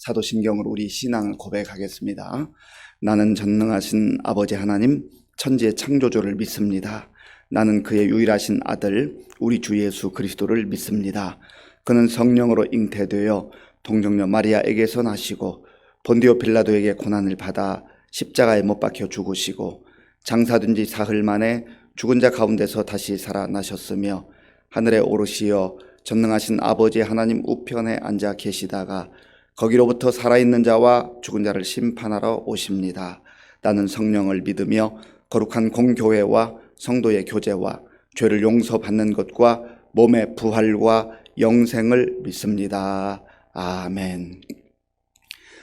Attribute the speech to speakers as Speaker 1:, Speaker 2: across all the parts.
Speaker 1: 사도신경으로 우리 신앙을 고백하겠습니다. 나는 전능하신 아버지 하나님, 천지의 창조주를 믿습니다. 나는 그의 유일하신 아들, 우리 주 예수 그리스도를 믿습니다. 그는 성령으로 잉태되어 동정녀 마리아에게서 나시고 본디오 빌라도에게 고난을 받아 십자가에 못 박혀 죽으시고 장사된 지 사흘 만에 죽은 자 가운데서 다시 살아나셨으며 하늘에 오르시어 전능하신 아버지 하나님 우편에 앉아 계시다가 거기로부터 살아있는 자와 죽은 자를 심판하러 오십니다. 나는 성령을 믿으며 거룩한 공교회와 성도의 교제와 죄를 용서받는 것과 몸의 부활과 영생을 믿습니다. 아멘.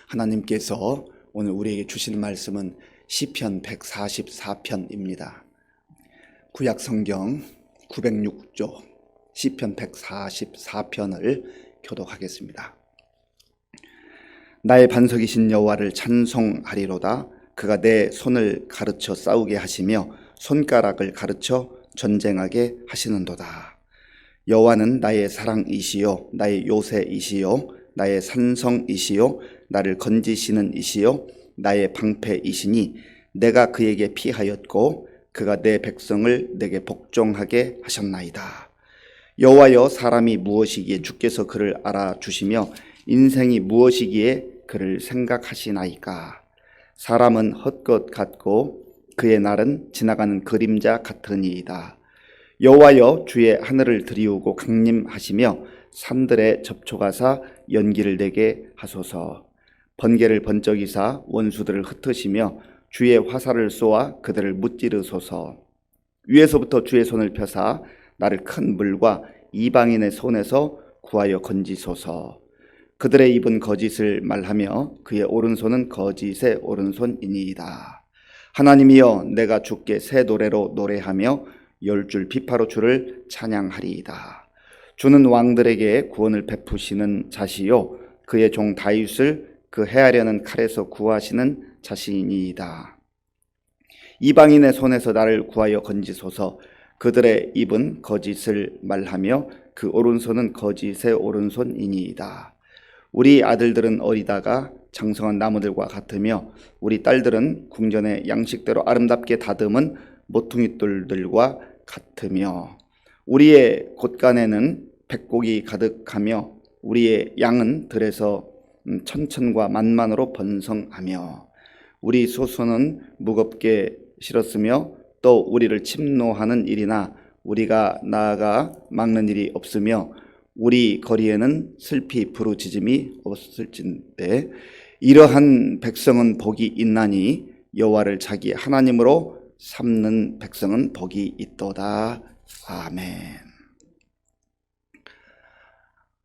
Speaker 1: 하나님께서 오늘 우리에게 주시는 말씀은 시편 144편입니다. 구약 성경 906조 시편 144편을 교독하겠습니다. 나의 반석이신 여호와를 찬송하리로다. 그가 내 손을 가르쳐 싸우게 하시며 손가락을 가르쳐 전쟁하게 하시는도다. 여호와는 나의 사랑이시요 나의 요새이시요 나의 산성이시요 나를 건지시는 이시요 나의 방패이시니 내가 그에게 피하였고 그가 내 백성을 내게 복종하게 하셨나이다. 여호와여, 사람이 무엇이기에 주께서 그를 알아주시며 인생이 무엇이기에 그를 생각하시나이까. 사람은 헛것 같고 그의 날은 지나가는 그림자 같으니이다. 여호와여, 주의 하늘을 드리우고 강림하시며 산들에 접촉하사 연기를 내게 하소서. 번개를 번쩍이사 원수들을 흩으시며 주의 화살을 쏘아 그들을 무찌르소서. 위에서부터 주의 손을 펴사 나를 큰 물과 이방인의 손에서 구하여 건지소서. 그들의 입은 거짓을 말하며 그의 오른손은 거짓의 오른손이니이다. 하나님이여, 내가 주께 새 노래로 노래하며 열줄 비파로 주를 찬양하리이다. 주는 왕들에게 구원을 베푸시는 자시요 그의 종 다윗을 그 해하려는 칼에서 구하시는 자신이이다. 이방인의 손에서 나를 구하여 건지소서. 그들의 입은 거짓을 말하며 그 오른손은 거짓의 오른손이니이다. 우리 아들들은 어리다가 장성한 나무들과 같으며 우리 딸들은 궁전의 양식대로 아름답게 다듬은 모퉁이돌들과 같으며 우리의 곳간에는 백곡이 가득하며 우리의 양은 들에서 천천과 만만으로 번성하며 우리 소손은 무겁게 실었으며 또 우리를 침노하는 일이나 우리가 나아가 막는 일이 없으며 우리 거리에는 슬피 부르짖음이 없을진데 이러한 백성은 복이 있나니 여호와를 자기 하나님으로 삼는 백성은 복이 있도다. 아멘.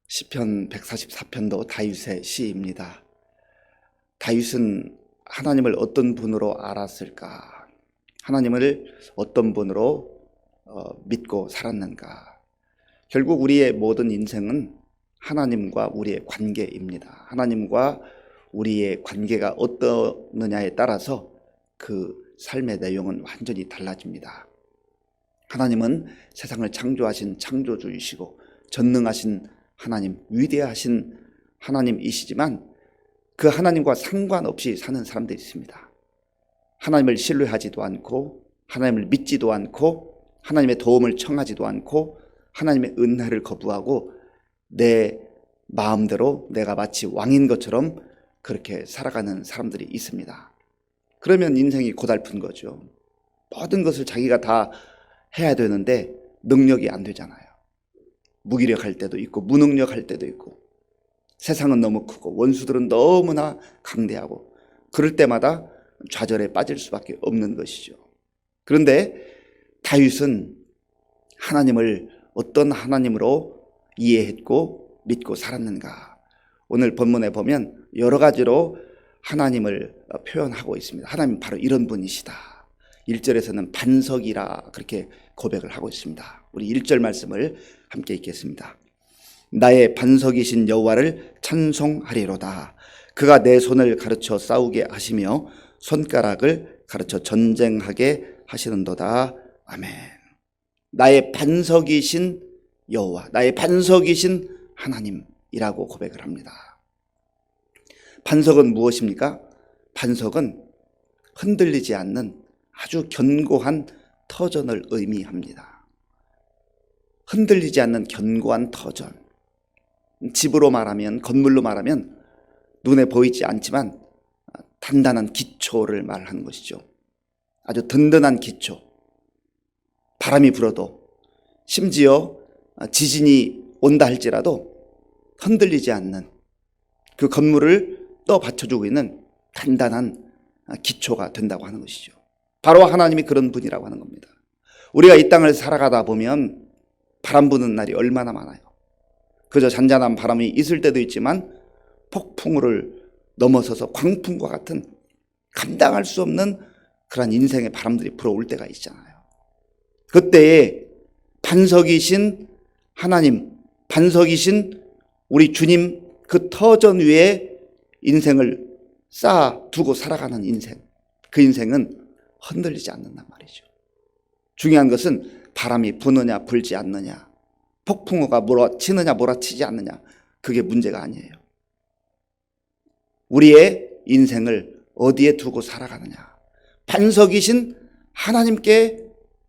Speaker 1: 시편 144편도 다윗의 시입니다. 다윗은 하나님을 어떤 분으로 알았을까? 하나님을 어떤 분으로 믿고 살았는가? 결국 우리의 모든 인생은 하나님과 우리의 관계입니다. 하나님과 우리의 관계가 어떠느냐에 따라서 그 삶의 내용은 완전히 달라집니다. 하나님은 세상을 창조하신 창조주이시고 전능하신 하나님, 위대하신 하나님이시지만 그 하나님과 상관없이 사는 사람들이 있습니다. 하나님을 신뢰하지도 않고 하나님을 믿지도 않고 하나님의 도움을 청하지도 않고 하나님의 은혜를 거부하고 내 마음대로 내가 마치 왕인 것처럼 그렇게 살아가는 사람들이 있습니다. 그러면 인생이 고달픈 거죠. 모든 것을 자기가 다 해야 되는데 능력이 안 되잖아요. 무기력할 때도 있고 무능력할 때도 있고 세상은 너무 크고 원수들은 너무나 강대하고 그럴 때마다 좌절에 빠질 수밖에 없는 것이죠. 그런데 다윗은 하나님을 어떤 하나님으로 이해했고 믿고 살았는가? 오늘 본문에 보면 여러 가지로 하나님을 표현하고 있습니다. 하나님 바로 이런 분이시다. 1절에서는 반석이라 그렇게 고백을 하고 있습니다. 우리 1절 말씀을 함께 읽겠습니다. 나의 반석이신 여호와를 찬송하리로다. 그가 내 손을 가르쳐 싸우게 하시며 손가락을 가르쳐 전쟁하게 하시는도다. 아멘. 나의 반석이신 여호와, 나의 반석이신 하나님이라고 고백을 합니다. 반석은 무엇입니까? 반석은 흔들리지 않는 아주 견고한 터전을 의미합니다. 흔들리지 않는 견고한 터전. 집으로 말하면, 건물로 말하면 눈에 보이지 않지만 단단한 기초를 말하는 것이죠. 아주 든든한 기초. 바람이 불어도, 심지어 지진이 온다 할지라도 흔들리지 않는 그 건물을 떠받쳐주고 있는 단단한 기초가 된다고 하는 것이죠. 바로 하나님이 그런 분이라고 하는 겁니다. 우리가 이 땅을 살아가다 보면 바람 부는 날이 얼마나 많아요. 그저 잔잔한 바람이 있을 때도 있지만 폭풍우를 넘어서서 광풍과 같은 감당할 수 없는 그런 인생의 바람들이 불어올 때가 있잖아요. 그때에 반석이신 하나님, 반석이신 우리 주님 그 터전 위에 인생을 쌓아두고 살아가는 인생, 그 인생은 흔들리지 않는단 말이죠. 중요한 것은 바람이 부느냐 불지 않느냐, 폭풍우가 몰아치느냐 몰아치지 않느냐, 그게 문제가 아니에요. 우리의 인생을 어디에 두고 살아가느냐, 반석이신 하나님께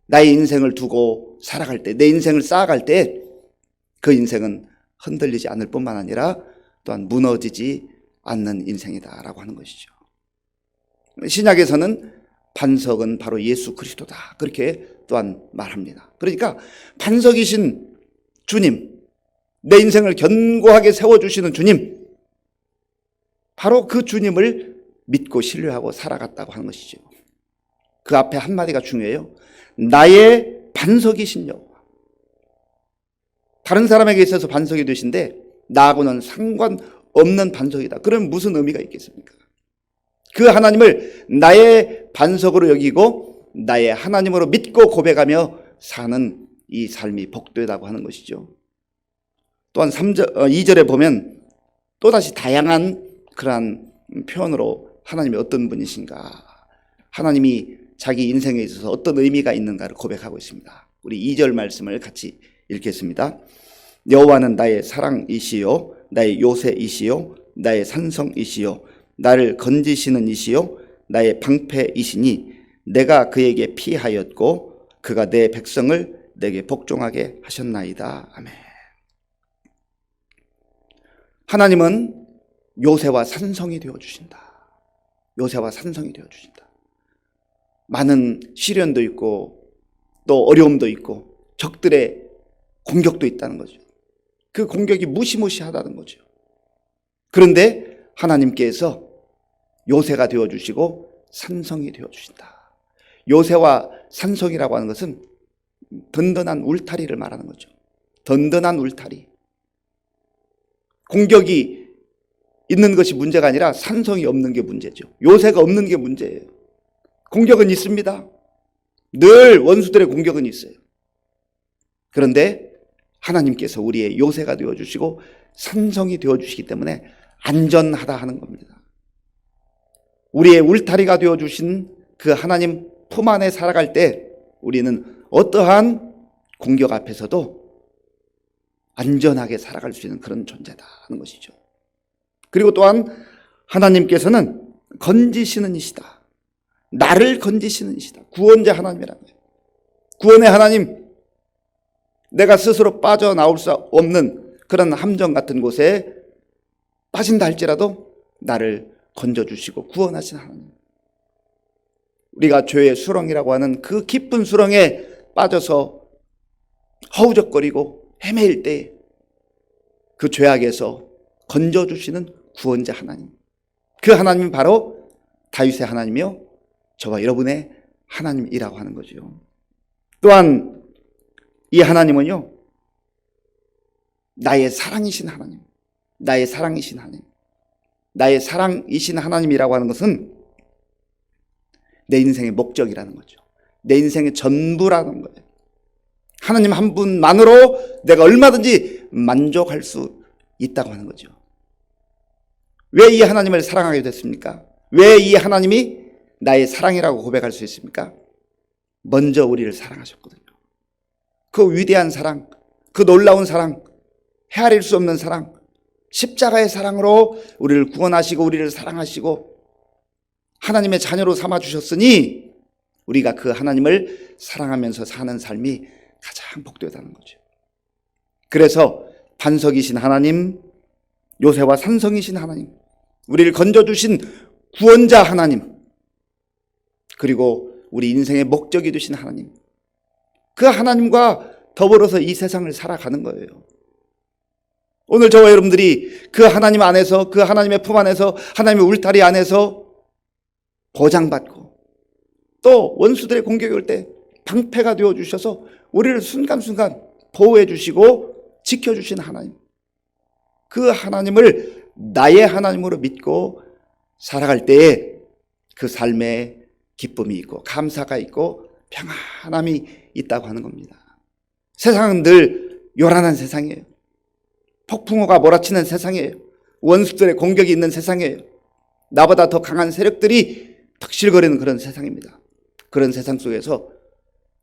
Speaker 1: 나의 인생을 두고 살아갈 때, 내 인생을 쌓아갈 때 그 인생은 흔들리지 않을 뿐만 아니라 또한 무너지지 않는 인생이다라고 하는 것이죠. 신약에서는 반석은 바로 예수 그리스도다, 그렇게 또한 말합니다. 그러니까 반석이신 주님, 내 인생을 견고하게 세워주시는 주님, 바로 그 주님을 믿고 신뢰하고 살아갔다고 하는 것이죠. 그 앞에 한마디가 중요해요. 나의 반석이신 여호와. 다른 사람에게 있어서 반석이 되신데 나하고는 상관없는 반석이다. 그럼 무슨 의미가 있겠습니까? 그 하나님을 나의 반석으로 여기고 나의 하나님으로 믿고 고백하며 사는 이 삶이 복되다고 하는 것이죠. 또한 2절에 보면 또다시 다양한 그러한 표현으로 하나님이 어떤 분이신가, 하나님이 자기 인생에 있어서 어떤 의미가 있는가를 고백하고 있습니다. 우리 2절 말씀을 같이 읽겠습니다. 여호와는 나의 사랑이시요 나의 요새이시요 나의 산성이시요 나를 건지시는 이시요 나의 방패이시니 내가 그에게 피하였고 그가 내 백성을 내게 복종하게 하셨나이다. 아멘. 하나님은 요새와 산성이 되어주신다. 요새와 산성이 되어주신다. 많은 시련도 있고 또 어려움도 있고 적들의 공격도 있다는 거죠. 그 공격이 무시무시하다는 거죠. 그런데 하나님께서 요새가 되어주시고 산성이 되어주신다. 요새와 산성이라고 하는 것은 든든한 울타리를 말하는 거죠. 든든한 울타리. 공격이 있는 것이 문제가 아니라 산성이 없는 게 문제죠. 요새가 없는 게 문제예요. 공격은 있습니다. 늘 원수들의 공격은 있어요. 그런데 하나님께서 우리의 요새가 되어주시고 산성이 되어주시기 때문에 안전하다 하는 겁니다. 우리의 울타리가 되어주신 그 하나님 품 안에 살아갈 때 우리는 어떠한 공격 앞에서도 안전하게 살아갈 수 있는 그런 존재다 하는 것이죠. 그리고 또한 하나님께서는 건지시는 이시다. 나를 건지시는 이시다. 구원자 하나님이라는 거예요. 구원의 하나님, 내가 스스로 빠져나올 수 없는 그런 함정 같은 곳에 빠진다 할지라도 나를 건져주시고 구원하신 하나님. 우리가 죄의 수렁이라고 하는 그 깊은 수렁에 빠져서 허우적거리고 헤매일 때 그 죄악에서 건져주시는 구원자 하나님. 그 하나님이 바로 다윗의 하나님이요 저와 여러분의 하나님이라고 하는 거죠. 또한 이 하나님은요 나의 사랑이신 하나님, 나의 사랑이신 하나님, 나의 사랑이신 하나님이라고 하는 것은 내 인생의 목적이라는 거죠. 내 인생의 전부라는 거예요. 하나님 한 분만으로 내가 얼마든지 만족할 수 있다고 하는 거죠. 왜 이 하나님을 사랑하게 됐습니까? 왜 이 하나님이 나의 사랑이라고 고백할 수 있습니까? 먼저 우리를 사랑하셨거든요. 그 위대한 사랑, 그 놀라운 사랑, 헤아릴 수 없는 사랑, 십자가의 사랑으로 우리를 구원하시고 우리를 사랑하시고 하나님의 자녀로 삼아주셨으니 우리가 그 하나님을 사랑하면서 사는 삶이 가장 복되다는 거죠. 그래서 반석이신 하나님, 요새와 산성이신 하나님, 우리를 건져주신 구원자 하나님, 그리고 우리 인생의 목적이 되신 하나님, 그 하나님과 더불어서 이 세상을 살아가는 거예요. 오늘 저와 여러분들이 그 하나님 안에서, 그 하나님의 품 안에서, 하나님의 울타리 안에서 보장받고 또 원수들의 공격이 올 때 방패가 되어주셔서 우리를 순간순간 보호해 주시고 지켜주신 하나님, 그 하나님을 나의 하나님으로 믿고 살아갈 때에 그 삶에 기쁨이 있고 감사가 있고 평안함이 있다고 하는 겁니다. 세상은 늘 요란한 세상이에요. 폭풍우가 몰아치는 세상이에요. 원수들의 공격이 있는 세상이에요. 나보다 더 강한 세력들이 덕실거리는 그런 세상입니다. 그런 세상 속에서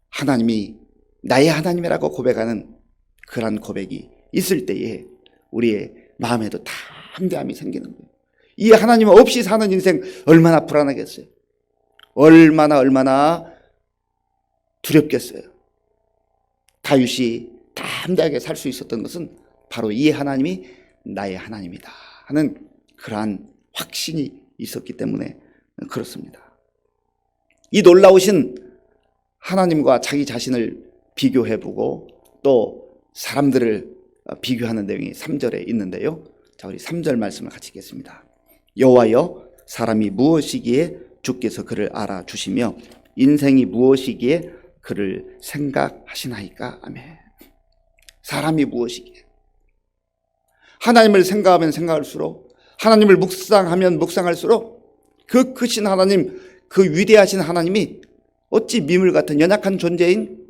Speaker 1: 하나님이 나의 하나님이라고 고백하는 그런 고백이 있을 때에 우리의 마음에도 담대함이 생기는 거예요. 이 하나님 없이 사는 인생 얼마나 불안하겠어요. 얼마나 두렵겠어요. 다윗이 담대하게 살 수 있었던 것은 바로 이 하나님이 나의 하나님이다 하는 그러한 확신이 있었기 때문에 그렇습니다. 이 놀라우신 하나님과 자기 자신을 비교해보고 또 사람들을 비교하는 내용이 3절에 있는데요. 자, 우리 3절 말씀을 같이 읽겠습니다. 여호와여, 사람이 무엇이기에 주께서 그를 알아주시며 인생이 무엇이기에 그를 생각하시나이까. 아멘. 사람이 무엇이기에, 하나님을 생각하면 생각할수록, 하나님을 묵상하면 묵상할수록 그 크신 하나님, 그 위대하신 하나님이 어찌 미물 같은 연약한 존재인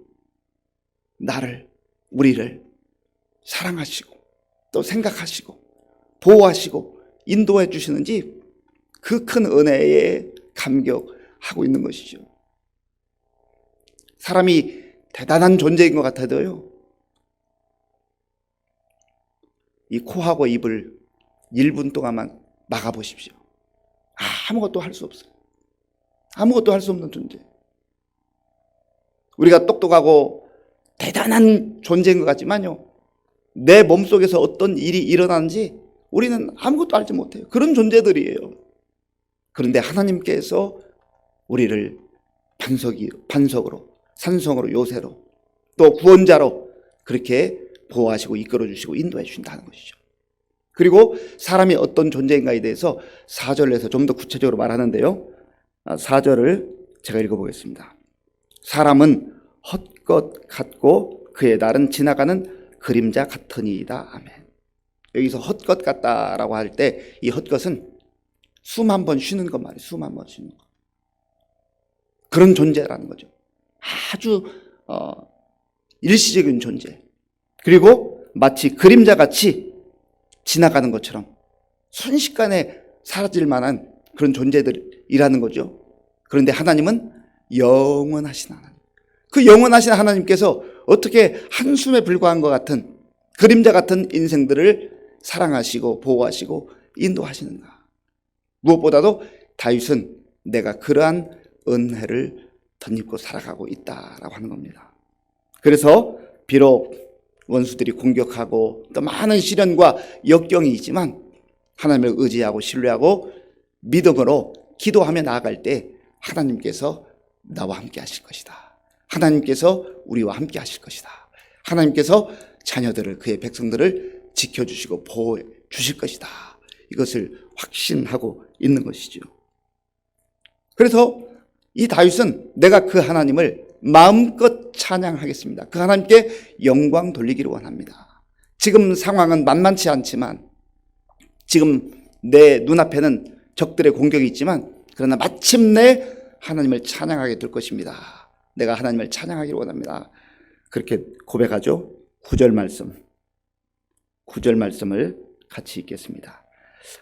Speaker 1: 나를, 우리를 사랑하시고 또 생각하시고 보호하시고 인도해 주시는지 그 큰 은혜에 감격하고 있는 것이죠. 사람이 대단한 존재인 것 같아도요, 이 코하고 입을 1분 동안만 막아보십시오. 아무것도 할 수 없어요. 아무것도 할 수 없는 존재. 우리가 똑똑하고 대단한 존재인 것 같지만요, 내 몸속에서 어떤 일이 일어나는지 우리는 아무것도 알지 못해요. 그런 존재들이에요. 그런데 하나님께서 우리를 반석으로, 산성으로, 요새로, 또 구원자로 그렇게 보호하시고 이끌어주시고 인도해 주신다는 것이죠. 그리고 사람이 어떤 존재인가에 대해서 4절에서 좀 더 구체적으로 말하는데요. 4절을 제가 읽어보겠습니다. 사람은 헛것 같고 그의 날은 지나가는 그림자 같으니이다. 아멘. 여기서 헛것 같다라고 할 때 이 헛것은 숨 한 번 쉬는 것 말이에요. 숨 한 번 쉬는 것. 그런 존재라는 거죠. 아주 일시적인 존재. 그리고 마치 그림자같이 지나가는 것처럼 순식간에 사라질 만한 그런 존재들이라는 거죠. 그런데 하나님은 영원하신 하나님. 그 영원하신 하나님께서 어떻게 한숨에 불과한 것 같은 그림자 같은 인생들을 사랑하시고 보호하시고 인도하시는가. 무엇보다도 다윗은 내가 그러한 은혜를 덧입고 살아가고 있다라고 하는 겁니다. 그래서 비록 원수들이 공격하고 또 많은 시련과 역경이 있지만 하나님을 의지하고 신뢰하고 믿음으로 기도하며 나아갈 때 하나님께서 나와 함께 하실 것이다. 하나님께서 우리와 함께 하실 것이다. 하나님께서 자녀들을, 그의 백성들을 지켜주시고 보호해 주실 것이다. 이것을 확신하고 있는 것이죠. 그래서 이 다윗은 내가 그 하나님을 마음껏 찬양하겠습니다. 그 하나님께 영광 돌리기를 원합니다. 지금 상황은 만만치 않지만, 지금 내 눈앞에는 적들의 공격이 있지만, 그러나 마침내 하나님을 찬양하게 될 것입니다. 내가 하나님을 찬양하기를 원합니다. 그렇게 고백하죠. 9절 말씀을 같이 읽겠습니다.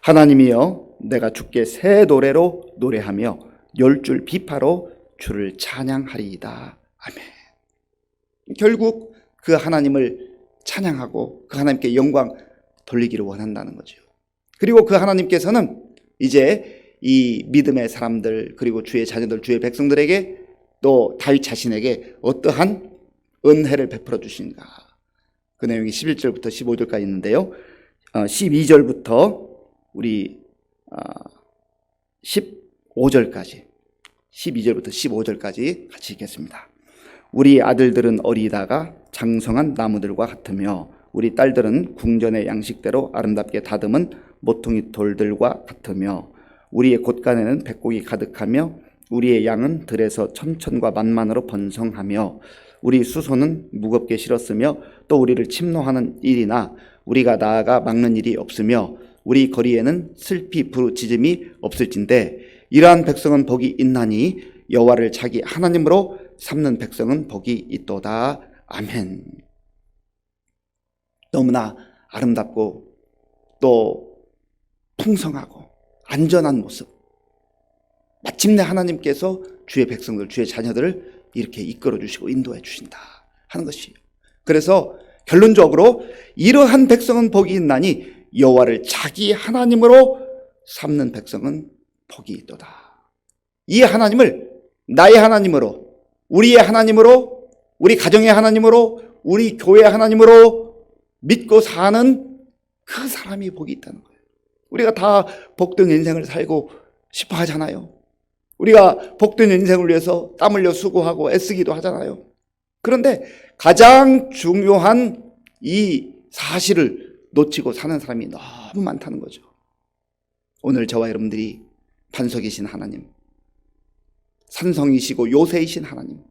Speaker 1: 하나님이여, 내가 주께 새 노래로 노래하며 10줄 비파로 주를 찬양하리이다. 아멘. 결국 그 하나님을 찬양하고 그 하나님께 영광 돌리기를 원한다는 거죠. 그리고 그 하나님께서는 이제 이 믿음의 사람들, 그리고 주의 자녀들, 주의 백성들에게, 또 다윗 자신에게 어떠한 은혜를 베풀어 주신가. 그 내용이 11절부터 15절까지 있는데요. 12절부터 우리 15절까지, 12절부터 15절까지 같이 읽겠습니다. 우리 아들들은 어리다가 장성한 나무들과 같으며 우리 딸들은 궁전의 양식대로 아름답게 다듬은 모퉁이 돌들과 같으며 우리의 곳간에는 백곡이 가득하며 우리의 양은 들에서 천천과 만만으로 번성하며 우리 수소는 무겁게 실었으며 또 우리를 침노하는 일이나 우리가 나아가 막는 일이 없으며 우리 거리에는 슬피 부르짖음이 없을진데 이러한 백성은 복이 있나니 여호와를 자기 하나님으로 삼는 백성은 복이 있도다. 아멘. 너무나 아름답고 또 풍성하고 안전한 모습, 마침내 하나님께서 주의 백성들, 주의 자녀들을 이렇게 이끌어 주시고 인도해 주신다 하는 것이에요. 그래서 결론적으로 이러한 백성은 복이 있나니 여호와를 자기 하나님으로 삼는 백성은 복이 있도다. 이 하나님을 나의 하나님으로, 우리의 하나님으로, 우리 가정의 하나님으로, 우리 교회의 하나님으로 믿고 사는 그 사람이 복이 있다는 거예요. 우리가 다 복된 인생을 살고 싶어 하잖아요. 우리가 복된 인생을 위해서 땀 흘려 수고하고 애쓰기도 하잖아요. 그런데 가장 중요한 이 사실을 놓치고 사는 사람이 너무 많다는 거죠. 오늘 저와 여러분들이 반석이신 하나님, 산성이시고 요새이신 하나님,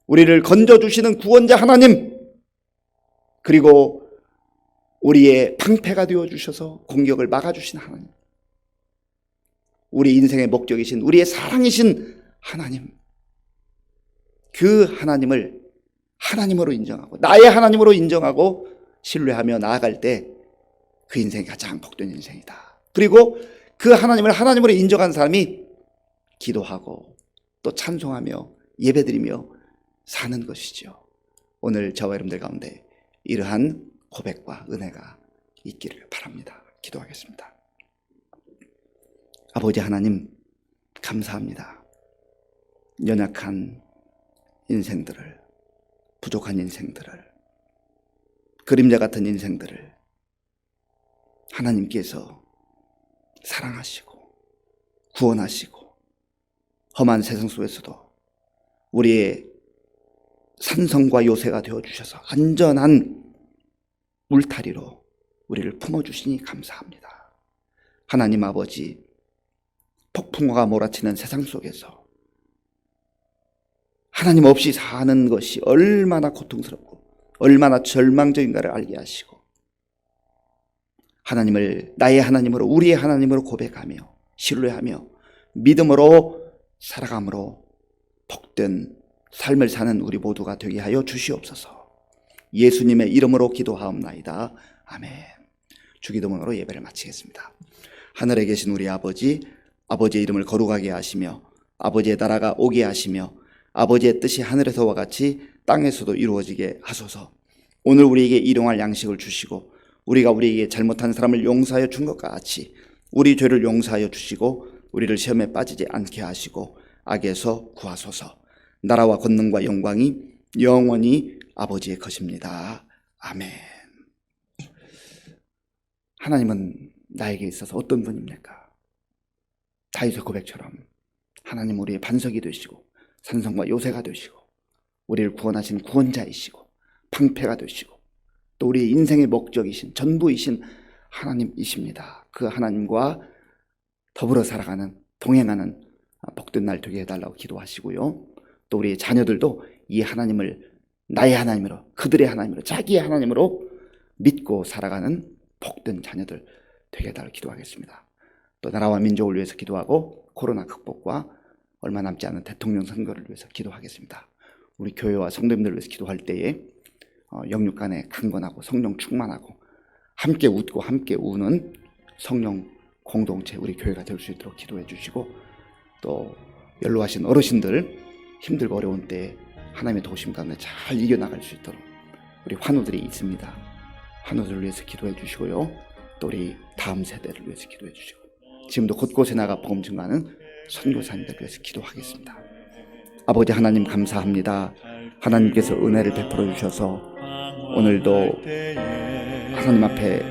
Speaker 1: 우리를 건져주시는 구원자 하나님, 그리고 우리의 방패가 되어주셔서 공격을 막아주신 하나님, 우리 인생의 목적이신, 우리의 사랑이신 하나님, 그 하나님을 하나님으로 인정하고 나의 하나님으로 인정하고 신뢰하며 나아갈 때 그 인생이 가장 복된 인생이다. 그리고 그 하나님을 하나님으로 인정한 사람이 기도하고 또 찬송하며 예배드리며 사는 것이죠. 오늘 저와 여러분들 가운데 이러한 고백과 은혜가 있기를 바랍니다. 기도하겠습니다. 아버지 하나님, 감사합니다. 연약한 인생들을, 부족한 인생들을, 그림자 같은 인생들을 하나님께서 사랑하시고 구원하시고 험한 세상 속에서도 우리의 산성과 요새가 되어주셔서 안전한 울타리로 우리를 품어주시니 감사합니다. 하나님 아버지, 폭풍우가 몰아치는 세상 속에서 하나님 없이 사는 것이 얼마나 고통스럽고 얼마나 절망적인가를 알게 하시고 하나님을 나의 하나님으로, 우리의 하나님으로 고백하며 신뢰하며 믿음으로 살아감으로 복된 삶을 사는 우리 모두가 되게 하여 주시옵소서. 예수님의 이름으로 기도하옵나이다. 아멘. 주기도문으로 예배를 마치겠습니다. 하늘에 계신 우리 아버지, 아버지의 이름을 거룩하게 하시며 아버지의 나라가 오게 하시며 아버지의 뜻이 하늘에서와 같이 땅에서도 이루어지게 하소서. 오늘 우리에게 일용할 양식을 주시고 우리가 우리에게 잘못한 사람을 용서하여 준 것과 같이 우리 죄를 용서하여 주시고 우리를 시험에 빠지지 않게 하시고 악에서 구하소서. 나라와 권능과 영광이 영원히 아버지의 것입니다. 아멘. 하나님은 나에게 있어서 어떤 분입니까? 다윗의 고백처럼 하나님 우리의 반석이 되시고 산성과 요새가 되시고 우리를 구원하신 구원자이시고 방패가 되시고 또 우리의 인생의 목적이신 전부이신 하나님이십니다. 그 하나님과 더불어 살아가는, 동행하는 복된 날 되게 해달라고 기도하시고요. 또 우리의 자녀들도 이 하나님을 나의 하나님으로, 그들의 하나님으로, 자기의 하나님으로 믿고 살아가는 복된 자녀들 되게 해달라고 기도하겠습니다. 또 나라와 민족을 위해서 기도하고 코로나 극복과 얼마 남지 않은 대통령 선거를 위해서 기도하겠습니다. 우리 교회와 성도님들을 위해서 기도할 때에 영육 간에 강건하고 성령 충만하고 함께 웃고 함께 우는 성령 공동체, 우리 교회가 될 수 있도록 기도해 주시고 또 연로하신 어르신들 힘들고 어려운 때에 하나님의 도우심 가운데 잘 이겨나갈 수 있도록 우리 환우들이 있습니다. 환우들을 위해서 기도해 주시고요. 또 우리 다음 세대를 위해서 기도해 주시고 지금도 곳곳에 나가 복음 증거하는 선교사님들 위해서 기도하겠습니다. 아버지 하나님 감사합니다. 하나님께서 은혜를 베풀어 주셔서 오늘도 하나님 앞에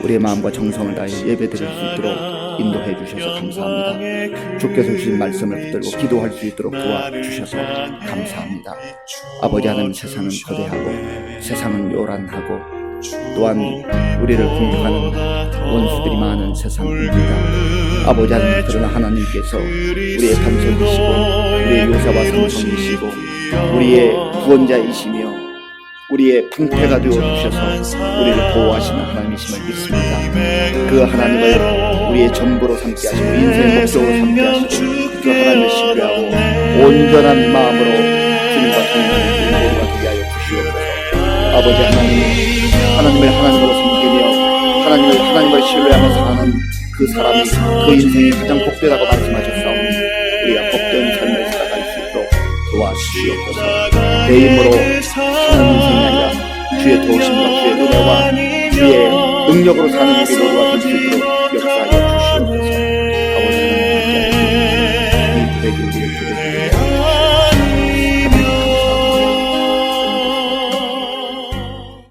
Speaker 1: 우리의 마음과 정성을 다해 예배드릴 수 있도록 인도해 주셔서 감사합니다. 주께서 주신 말씀을 붙들고 기도할 수 있도록 도와주셔서 감사합니다. 아버지 하나님, 세상은 거대하고 세상은 요란하고 또한 우리를 공격하는 원수들이 많은 세상입니다. 아버지 하나님, 그러나 하나님께서 우리의 반석이시고 우리의 요새와 삼성이시고 우리의 구원자이시며 우리의 방패가 되어주셔서 우리를 보호하시는 하나님이심을 믿습니다. 그 하나님을 우리의 전부로 삼게 하시고 인생의 목적으로 삼게 하시고 그 하나님을 신뢰하고 온전한 마음으로 주님과 동행하는 우리 모두가 되게 하여 주시옵소서. 아버지 하나님을 하나님으로 섬기며 하나님을 신뢰하며 사는 그 사람이 그 인생이 가장 복되다고 말씀하셨사오니 우리가 복된 삶을 살아갈 수 있도록 도와주시옵소서. 내 힘으로 사는 인생이 아니라 주의 도우심과 주의 은혜와 주의 능력으로 사는 우리 모두가 될 수 있도록 역사하여 주시옵소서. 아버지 하나님, 이 고백이 우리의 교회를